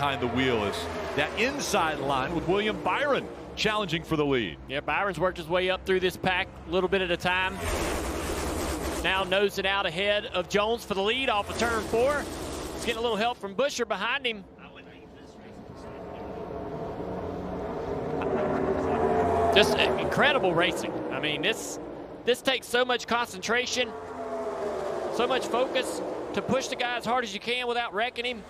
behind the wheel is that inside line with William Byron challenging for the lead. Yeah, Byron's worked his way up through this pack a little bit at a time. Now nosing out ahead of Jones for the lead off of turn 4. He's getting a little help from Buescher behind him. Just incredible racing. I mean, this takes so much concentration, so much focus to push the guy as hard as you can without wrecking him.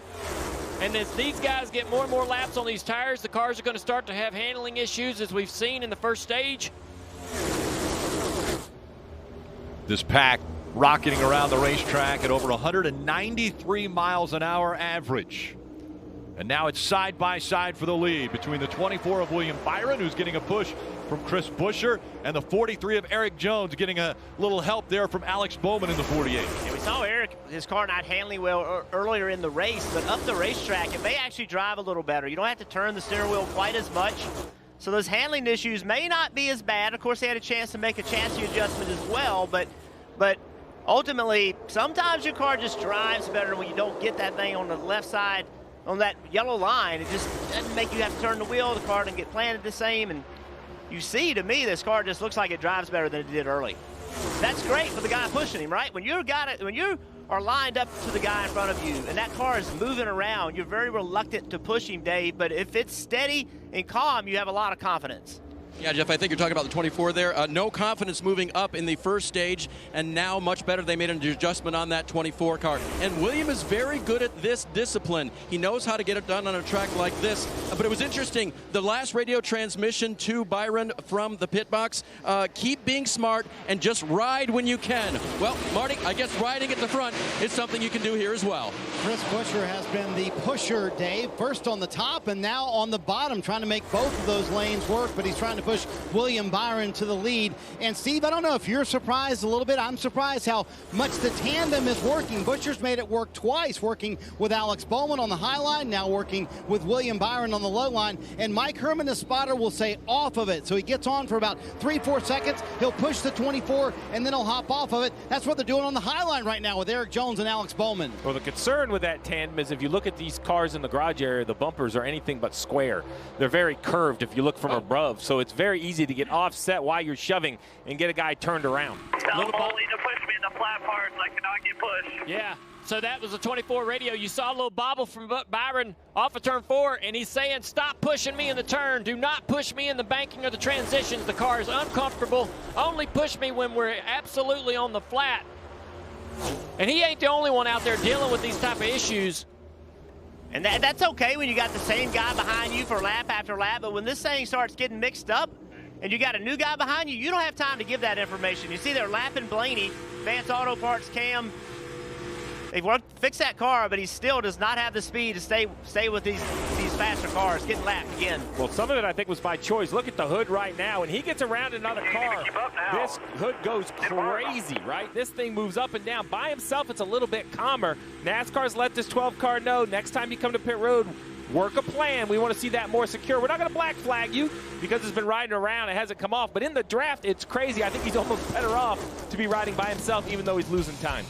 And as these guys get more and more laps on these tires, the cars are going to start to have handling issues, as we've seen in the first stage. This pack rocketing around the racetrack at over 193 miles an hour average. And now it's side by side for the lead between the 24 of William Byron, who's getting a push from Chris Buescher, and the 43 of Eric Jones, getting a little help there from Alex Bowman in the 48. And we saw Eric, his car not handling well earlier in the race, but up the racetrack, it may actually drive a little better. You don't have to turn the steering wheel quite as much. So those handling issues may not be as bad. Of course, they had a chance to make a chassis adjustment as well, but ultimately, sometimes your car just drives better when you don't get that thing on the left side on that yellow line. It just doesn't make you have to turn the wheel. The car doesn't get planted the same. And you see, to me, this car just looks like it drives better than it did early. That's great for the guy pushing him, right? When you are lined up to the guy in front of you and that car is moving around, you're very reluctant to push him, Dave. But if it's steady and calm, you have a lot of confidence. Yeah, Jeff, I think you're talking about the 24 there. No confidence moving up in the first stage, and now much better. They made an adjustment on that 24 car. And William is very good at this discipline. He knows how to get it done on a track like this. But it was interesting, the last radio transmission to Byron from the pit box, keep being smart and just ride when you can. Well, Marty, I guess riding at the front is something you can do here as well. Chris Buescher has been the pusher, Dave, first on the top and now on the bottom, trying to make both of those lanes work, but he's trying to push William Byron to the lead. And Steve, I don't know if you're surprised a little bit. I'm surprised how much the tandem is working. Buescher's made it work twice, working with Alex Bowman on the high line, now working with William Byron on the low line. And Mike Herman, the spotter, will say off of it. So he gets on for about 3-4 seconds. He'll push the 24, and then he'll hop off of it. That's what they're doing on the high line right now with Eric Jones and Alex Bowman. Well, the concern with that tandem is if you look at these cars in the garage area, the bumpers are anything but square. They're very curved if you look from above. So it's very easy to get offset while you're shoving and get a guy turned around. Tell Molly to push me in the flat parts. I cannot get pushed. Yeah, so that was a 24 radio. You saw a little bobble from Byron off of turn 4, and he's saying, stop pushing me in the turn. Do not push me in the banking or the transitions. The car is uncomfortable. Only push me when we're absolutely on the flat. And he ain't the only one out there dealing with these type of issues. And that's okay when you got the same guy behind you for lap after lap, but when this thing starts getting mixed up and you got a new guy behind you, you don't have time to give that information. You see they're lapping Blaney, Vance Auto Parts Cam. They've worked fix that car, but he still does not have the speed to stay with these faster cars, getting lapped again. Well, some of it I think was by choice. Look at the hood right now, and he gets around another car. This hood goes crazy, right? This thing moves up and down. By himself, it's a little bit calmer. NASCAR's let this 12 car know next time you come to pit road, work a plan. We want to see that more secure. We're not going to black flag you because it's been riding around. It hasn't come off. But in the draft, it's crazy. I think he's almost better off to be riding by himself even though he's losing time.